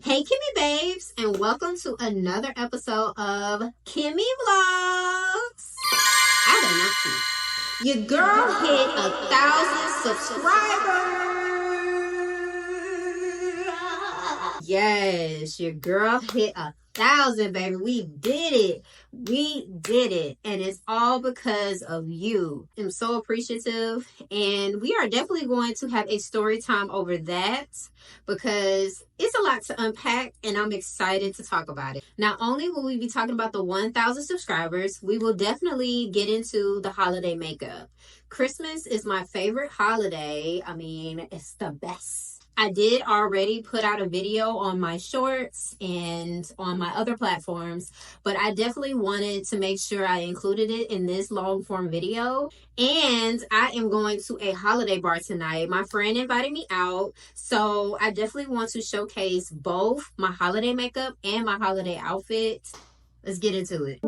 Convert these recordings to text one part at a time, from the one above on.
Hey Kimmy babes, and welcome to another episode of Kimmy Vlogs. I did not see. Your girl hit 1,000 subscribers. Yes, your girl hit 1,000, baby. We did it. We did it. And it's all because of you. I'm so appreciative. And we are definitely going to have a story time over that, because it's a lot to unpack and I'm excited to talk about it. Not only will we be talking about the 1,000 subscribers, we will definitely get into the holiday makeup. Christmas is my favorite holiday. I mean, it's the best. I did already put out a video on my shorts and on my other platforms, but I definitely wanted to make sure I included it in this long form video. And I am going to a holiday bar tonight. My friend invited me out, so I definitely want to showcase both my holiday makeup and my holiday outfit. Let's get into it.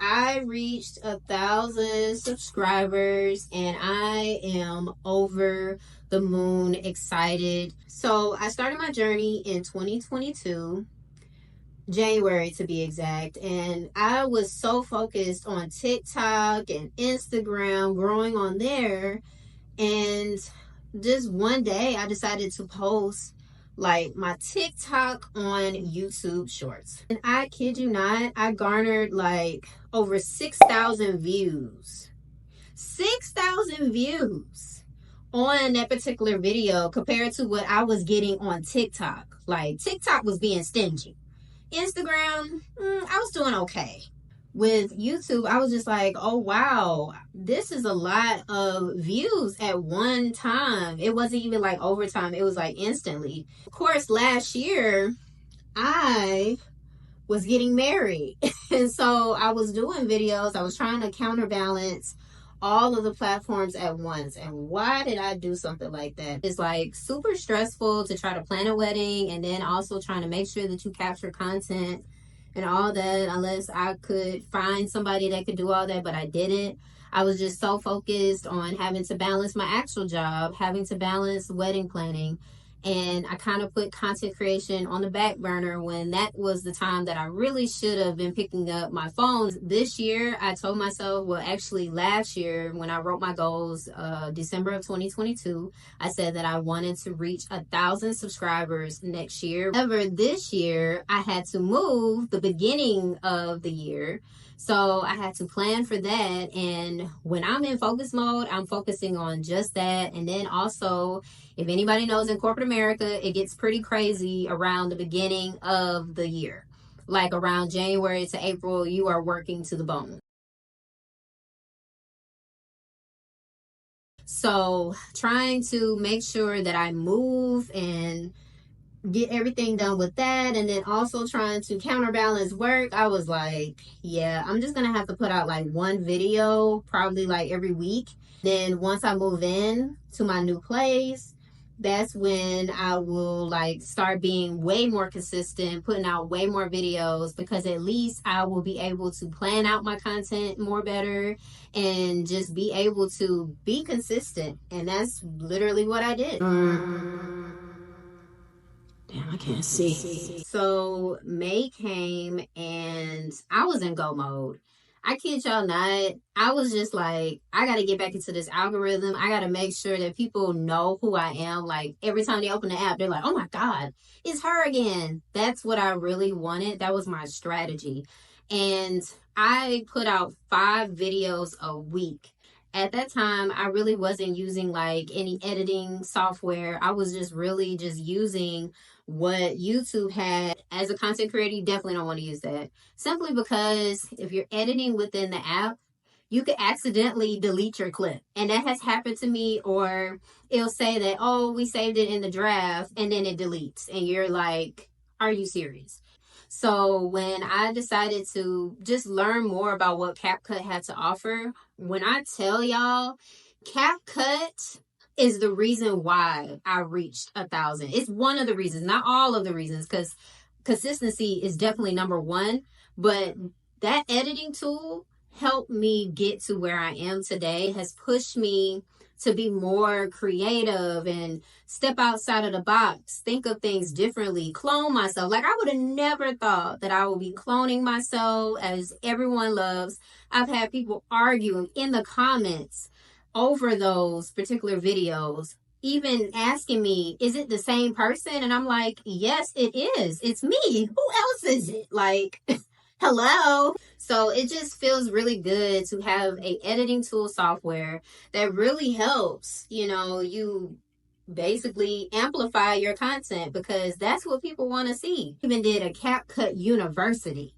I reached 1,000 subscribers and I am over the moon excited. So I started my journey in 2022, January to be exact, and I was so focused on TikTok and Instagram, growing on there, and just one day I decided to post like my TikTok on YouTube shorts. And I kid you not, I garnered like over 6,000 views. 6,000 views on that particular video compared to what I was getting on TikTok. Like TikTok was being stingy. Instagram, I was doing okay. With YouTube, I was just like, oh wow, this is a lot of views at one time. It wasn't even like overtime, it was like instantly. Of course, last year I was getting married and so I was doing videos. I was trying to counterbalance all of the platforms at once. And why did I do something like that? It's like super stressful to try to plan a wedding and then also trying to make sure that you capture content and all that, unless I could find somebody that could do all that, but I didn't. I was just so focused on having to balance my actual job, having to balance wedding planning, and I kind of put content creation on the back burner when that was the time that I really should have been picking up my phone. This year, I told myself, well, actually last year when I wrote my goals, December of 2022, I said that I wanted to reach 1,000 subscribers next year. However, this year, I had to move the beginning of the year. So I had to plan for that. And when I'm in focus mode, I'm focusing on just that. And then also, if anybody knows, in corporate America, it gets pretty crazy around the beginning of the year. Like around January to April, you are working to the bone. So trying to make sure that I move and get everything done with that, and then also trying to counterbalance work, I was like, yeah, I'm just gonna have to put out like one video probably like every week. Then once I move in to my new place, that's when I will like start being way more consistent, putting out way more videos, because at least I will be able to plan out my content more better and just be able to be consistent. And that's literally what I did. Damn, I can't see. So May came and I was in go mode. I kid y'all not. I was just like, I got to get back into this algorithm. I got to make sure that people know who I am. Like every time they open the app, they're like, oh my God, it's her again. That's what I really wanted. That was my strategy. And I put out 5 videos a week. At that time, I really wasn't using like any editing software. I was just really just using what YouTube had. As a content creator, you definitely don't want to use that. Simply because if you're editing within the app, you could accidentally delete your clip. And that has happened to me, or it'll say that, oh, we saved it in the draft, and then it deletes. And you're like, are you serious? So when I decided to just learn more about what CapCut had to offer, when I tell y'all, CapCut is the reason why I reached 1,000. It's one of the reasons, not all of the reasons, because consistency is definitely number one, but that editing tool helped me get to where I am today, has pushed me to be more creative and step outside of the box, think of things differently, clone myself. Like, I would have never thought that I would be cloning myself, as everyone loves. I've had people arguing in the comments over those particular videos, even asking me, is it the same person? And I'm like, yes, it is. It's me. Who else is it? Like, hello. So it just feels really good to have a editing tool software that really helps, you basically amplify your content, because that's what people want to see. Even did a CapCut University.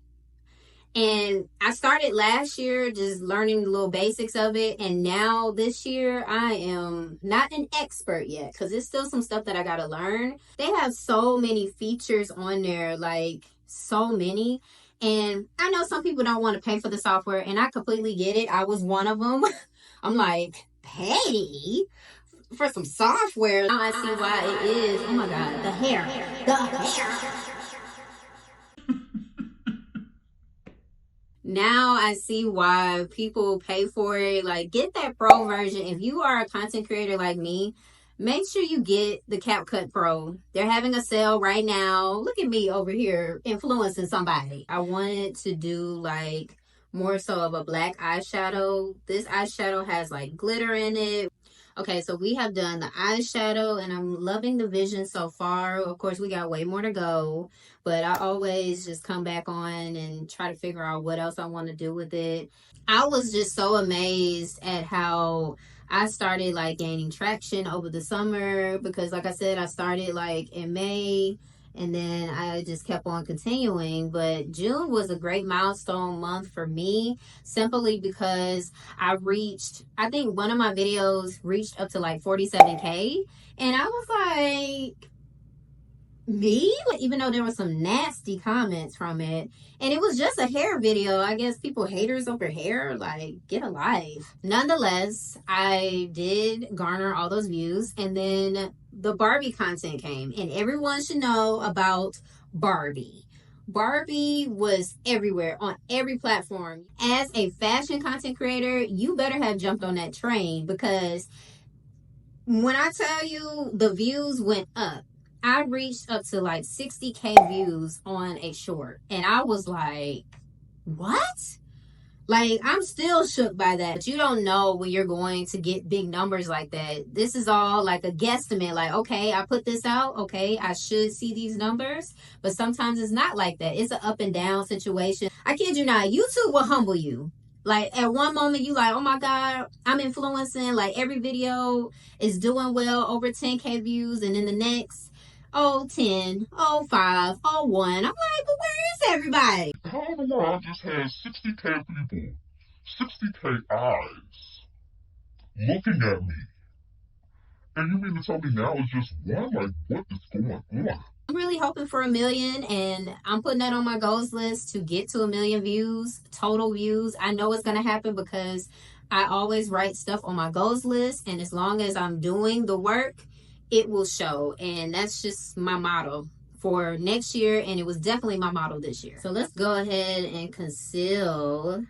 And I started last year just learning the little basics of it. And now this year, I am not an expert yet, because there's still some stuff that I got to learn. They have so many features on there, like so many. And I know some people don't want to pay for the software, and I completely get it. I was one of them. I'm like, pay for some software? Now I see why it is. Oh my God, the hair. Now I see why people pay for it. Like, get that pro version. If you are a content creator like me, make sure you get the CapCut Pro. They're having a sale right now. Look at me over here influencing somebody. I wanted to do like more so of a black eyeshadow. This eyeshadow has like glitter in it. Okay, so we have done the eyeshadow, and I'm loving the vision so far. Of course, we got way more to go, but I always just come back on and try to figure out what else I want to do with it. I was just so amazed at how I started like gaining traction over the summer, because like I said, I started like in May, and then I just kept on continuing. But June was a great milestone month for me, simply because I think one of my videos reached up to like 47K. And I was like, me? Even though there were some nasty comments from it. And it was just a hair video. I guess people haters over hair, like, get a life. Nonetheless, I did garner all those views. And then the Barbie content came. And everyone should know about Barbie. Barbie was everywhere, on every platform. As a fashion content creator, you better have jumped on that train, because when I tell you the views went up, I reached up to like 60K views on a short. And I was like, what? Like, I'm still shook by that. But you don't know when you're going to get big numbers like that. This is all like a guesstimate. Like, okay, I put this out. Okay, I should see these numbers. But sometimes it's not like that. It's an up and down situation. I kid you not. YouTube will humble you. Like, at one moment, you like, oh my God, I'm influencing. Like, every video is doing well, over 10K views. And then the next, 10, 5, 1. I'm like, but where is everybody? How in the world I just had 60K people, 60K eyes, looking at me? And you mean to tell me now it's just one? Like, what is going on? I'm really hoping for 1 million, and I'm putting that on my goals list to get to 1 million views, total views. I know it's going to happen, because I always write stuff on my goals list, and as long as I'm doing the work, it will show. And that's just my motto for next year, and it was definitely my motto this year. So let's go ahead and conceal,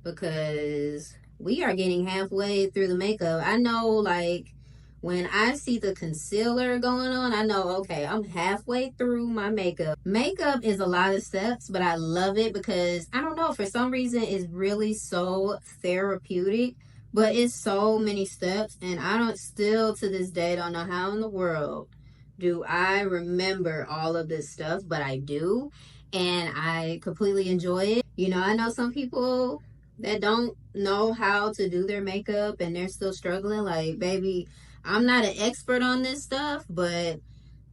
because we are getting halfway through the makeup. I know, like, when I see the concealer going on, I know, okay, I'm halfway through my makeup. Makeup is a lot of steps, but I love it, because I don't know, for some reason it's really so therapeutic. But it's so many steps, and I still to this day don't know how in the world do I remember all of this stuff, but I do, and I completely enjoy it. I know some people that don't know how to do their makeup, and they're still struggling. Like, baby, I'm not an expert on this stuff, but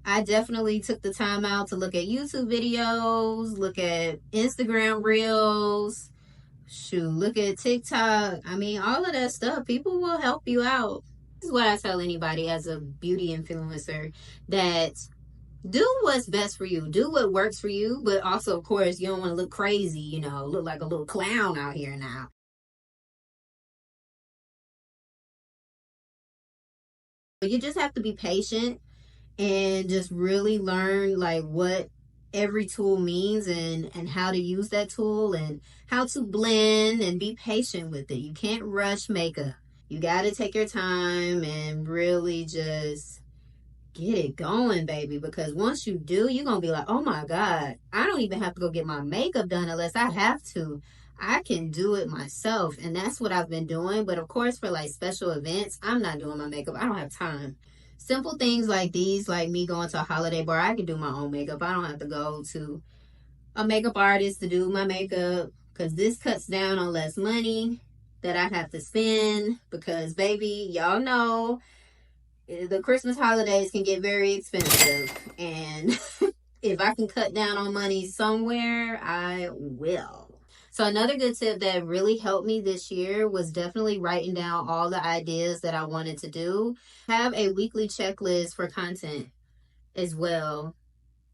I definitely took the time out to look at YouTube videos, look at Instagram Reels, look at TikTok. I mean, all of that stuff. People will help you out. This is what I tell anybody as a beauty influencer, that do what's best for you. Do what works for you. But also, of course, you don't want to look crazy, look like a little clown out here now. But you just have to be patient and just really learn like what every tool means and how to use that tool and how to blend and be patient with it. You can't rush makeup. You got to take your time and really just get it going, baby, because once you do, you're going to be like, oh my God, I don't even have to go get my makeup done unless I have to. I can do it myself, and that's what I've been doing. But of course, for like special events, I'm not doing my makeup. I don't have time. Simple things like these, like me going to a holiday bar, I can do my own makeup. I don't have to go to a makeup artist to do my makeup, because this cuts down on less money that I have to spend, because baby, y'all know the Christmas holidays can get very expensive, and if I can cut down on money somewhere, I will. So another good tip that really helped me this year was definitely writing down all the ideas that I wanted to do. Have a weekly checklist for content as well.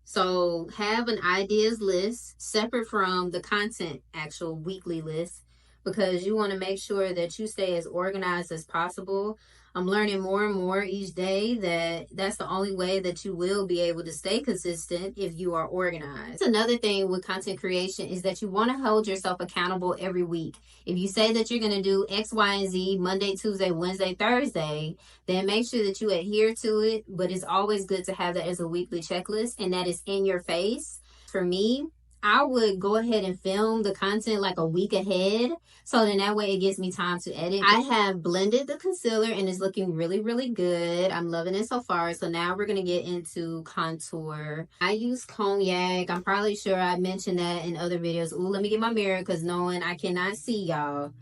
So have an ideas list separate from the content actual weekly list, because you want to make sure that you stay as organized as possible. I'm learning more and more each day that that's the only way that you will be able to stay consistent if you are organized. Another thing with content creation is that you want to hold yourself accountable every week. If you say that you're going to do X, Y, and Z Monday, Tuesday, Wednesday, Thursday, then make sure that you adhere to it. But it's always good to have that as a weekly checklist, and that is in your face. For me, I would go ahead and film the content like a week ahead, so then that way it gives me time to edit. I have blended the concealer and it's looking really, really good. I'm loving it so far. So now we're going to get into contour. I use Cognac. I'm probably sure I mentioned that in other videos. Ooh, let me get my mirror, because knowing I cannot see y'all.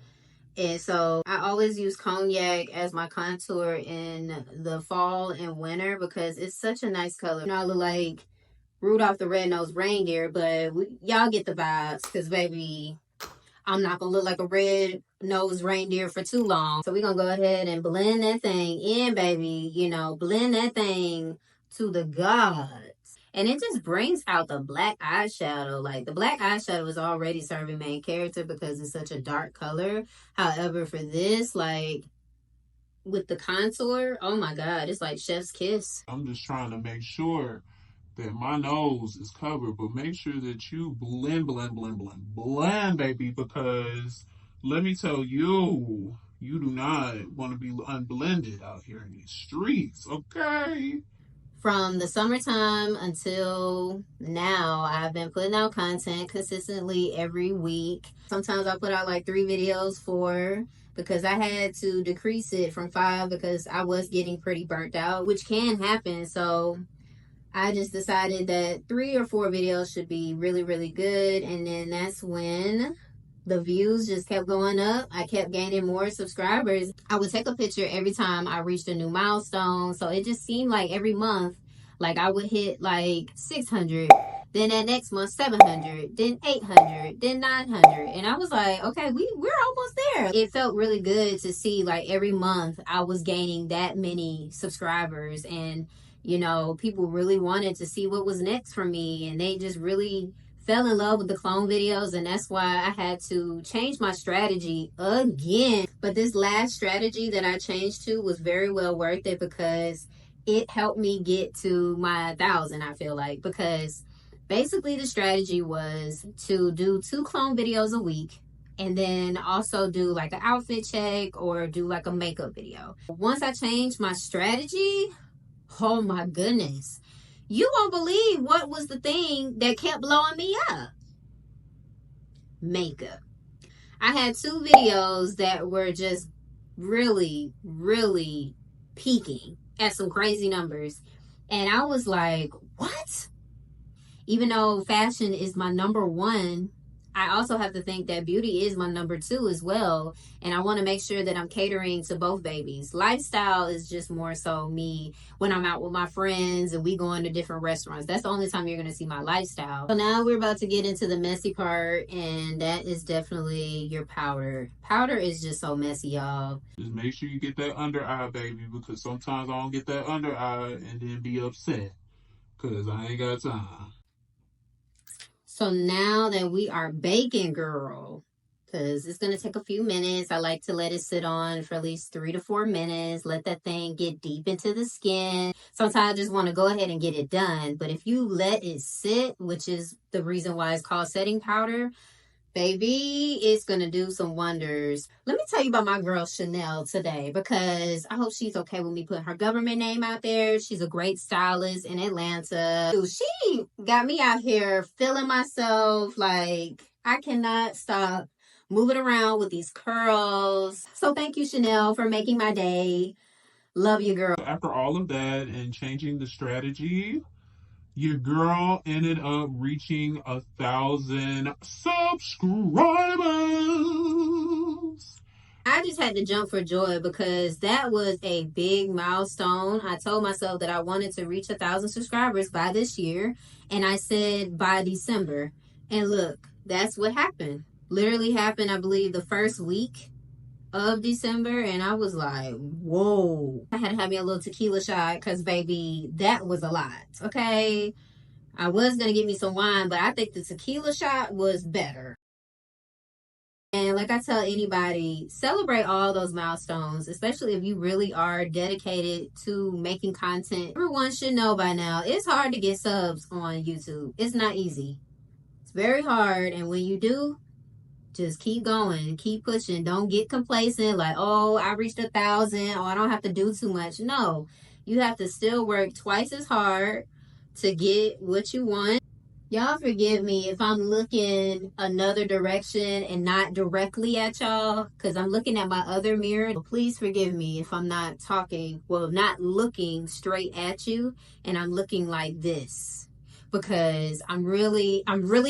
And so I always use Cognac as my contour in the fall and winter, because it's such a nice color. You know, I look like Rudolph the Red-Nosed Reindeer, but y'all get the vibes, because baby, I'm not gonna look like a red-nosed reindeer for too long. So we're gonna go ahead and blend that thing in, baby. You know, blend that thing to the gods. And it just brings out the black eyeshadow. Like, the black eyeshadow is already serving main character because it's such a dark color. However, for this, like, with the contour, oh my God, it's like chef's kiss. I'm just trying to make sure that my nose is covered, but make sure that you blend, baby, because let me tell you, you do not want to be unblended out here in these streets, okay? From the summertime until now, I've been putting out content consistently every week. Sometimes I put out like 3 videos, 4, because I had to decrease it from 5 because I was getting pretty burnt out, which can happen. So I just decided that 3 or 4 videos should be really, really good. And then that's when the views just kept going up. I kept gaining more subscribers. I would take a picture every time I reached a new milestone. So it just seemed like every month, like I would hit like 600. Then that next month, 700, then 800, then 900. And I was like, okay, we're almost there. It felt really good to see like every month I was gaining that many subscribers, and you know, people really wanted to see what was next for me, and they just really fell in love with the clone videos, and that's why I had to change my strategy again. But this last strategy that I changed to was very well worth it, because it helped me get to my 1,000, I feel like, because basically the strategy was to do 2 clone videos a week, and then also do like an outfit check or do like a makeup video. Once I changed my strategy, oh my goodness, you won't believe what was the thing that kept blowing me up. Makeup. I had 2 videos that were just really, really peaking at some crazy numbers. And I was like, what? Even though fashion is my number 1, I also have to think that beauty is my number 2 as well. And I want to make sure that I'm catering to both babies. Lifestyle is just more so me when I'm out with my friends and we going to different restaurants. That's the only time you're going to see my lifestyle. So now we're about to get into the messy part, and that is definitely your powder. Powder is just so messy, y'all. Just make sure you get that under eye, baby, because sometimes I don't get that under eye and then be upset because I ain't got time. So now that we are baking, girl, because it's going to take a few minutes. I like to let it sit on for at least 3 to 4 minutes. Let that thing get deep into the skin. Sometimes I just want to go ahead and get it done. But if you let it sit, which is the reason why it's called setting powder, baby, it's going to do some wonders. Let me tell you about my girl Chanel today, because I hope she's okay with me putting her government name out there. She's a great stylist in Atlanta. She got me out here feeling myself. Like, I cannot stop moving around with these curls. So thank you, Chanel, for making my day. Love you, girl. After all of that and changing the strategy, your girl ended up reaching 1,000 subscribers. I just had to jump for joy because that was a big milestone. I told myself that I wanted to reach 1,000 subscribers by this year, and I said by December. And look, that's what happened. Literally happened, I believe, the first week of December, and I was like, whoa. I had to have me a little tequila shot because, baby, that was a lot, okay? I was going to get me some wine, but I think the tequila shot was better. And like I tell anybody, celebrate all those milestones, especially if you really are dedicated to making content. Everyone should know by now, it's hard to get subs on YouTube. It's not easy. It's very hard, and when you do, just keep going, keep pushing. Don't get complacent like, oh, I reached 1,000, oh, I don't have to do too much. No, you have to still work twice as hard to get what you want. Y'all forgive me if I'm looking another direction and not directly at y'all, because I'm looking at my other mirror. Please forgive me if I'm not talking, well, not looking straight at you, and I'm looking like this. Because I'm really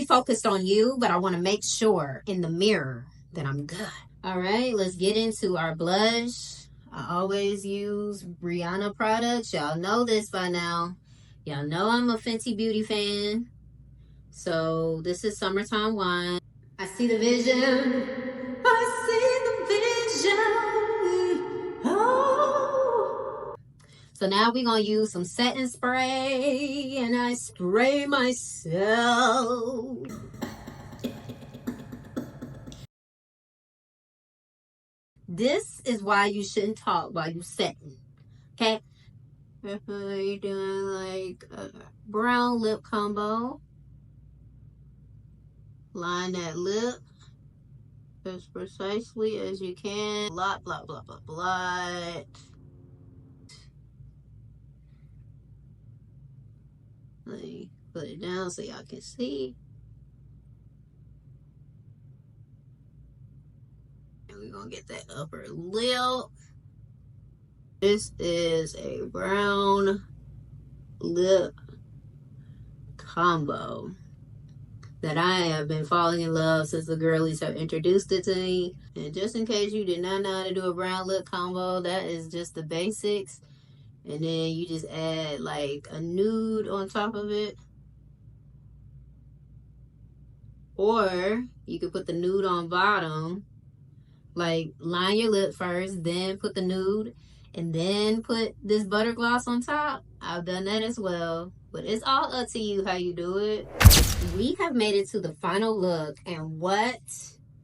focused on you, but I want to make sure in the mirror that I'm good. All right, let's get into our blush. I always use Rihanna products. Y'all know this by now. Y'all know I'm a Fenty Beauty fan. So this is Summertime Wine. I see the vision. I see the vision. Oh. So now we're going to use some setting spray, and I spray myself. This is why you shouldn't talk while you're setting, okay? If you're doing like a brown lip combo, line that lip as precisely as you can. Blot, blot, blot, blot, blot. Let me put it down so y'all can see. And we're gonna get that upper lip. This is a brown lip combo that I have been falling in love since the girlies have introduced it to me. And just in case you did not know how to do a brown lip combo, that is just the basics. And then you just add like a nude on top of it. Or you could put the nude on bottom. Like, line your lip first, then put the nude, and then put this butter gloss on top. I've done that as well. But it's all up to you how you do it. We have made it to the final look, and what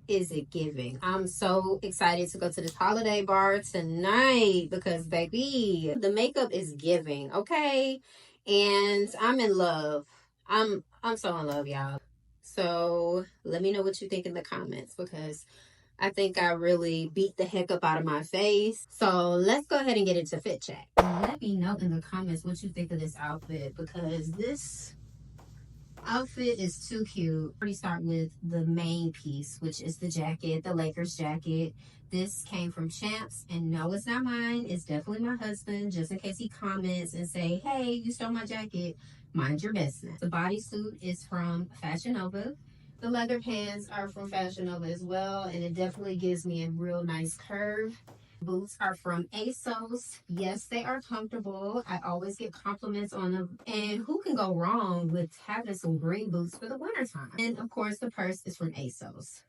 is it giving? I'm so excited to go to this holiday bar tonight because, baby, the makeup is giving, okay? And I'm in love. I'm so in love, y'all. So let me know what you think in the comments, because I think I really beat the heck up out of my face. So let's go ahead and get into fit check. Let me know in the comments what you think of this outfit, because this outfit is too cute. Already start with the main piece, which is the jacket, the Lakers jacket. This came from Champs, and no, it's not mine. It's definitely my husband, just in case he comments and say, hey, you stole my jacket. Mind your business. The bodysuit is from Fashion Nova. The leather pants are from Fashion Nova as well, and it definitely gives me a real nice curve. Boots are from ASOS. Yes, they are comfortable. I always get compliments on them. And who can go wrong with having some green boots for the wintertime? And of course, the purse is from ASOS.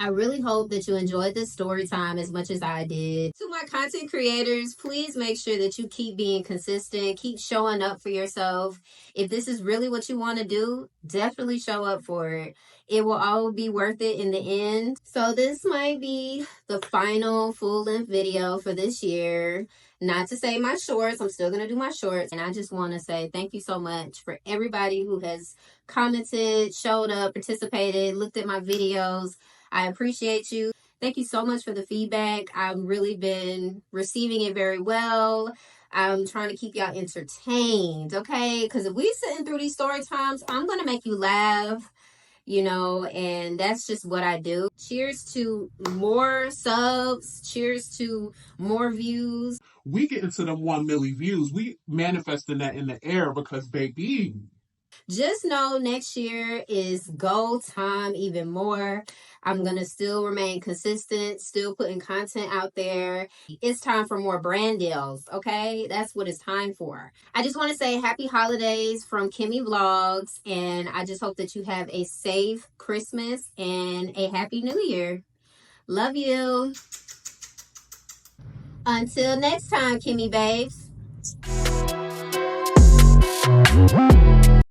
I really hope that you enjoyed this story time as much as I did. To my content creators, please make sure that you keep being consistent, keep showing up for yourself. If this is really what you want to do, definitely show up for it. It will all be worth it in the end. So this might be the final full-length video for this year. Not to say my shorts, I'm still going to do my shorts. And I just want to say thank you so much for everybody who has commented, showed up, participated, looked at my videos. I appreciate you. Thank you so much for the feedback. I've really been receiving it very well. I'm trying to keep y'all entertained, okay? Because if we sitting through these story times, I'm going to make you laugh, you know, and that's just what I do. Cheers to more subs. Cheers to more views. We get into them 1 million views. We manifesting that in the air because, baby, just know next year is goal time even more. I'm going to still remain consistent, still putting content out there. It's time for more brand deals, okay? That's what it's time for. I just want to say happy holidays from Kimmy Vlogs, and I just hope that you have a safe Christmas and a happy new year. Love you. Until next time, Kimmy babes.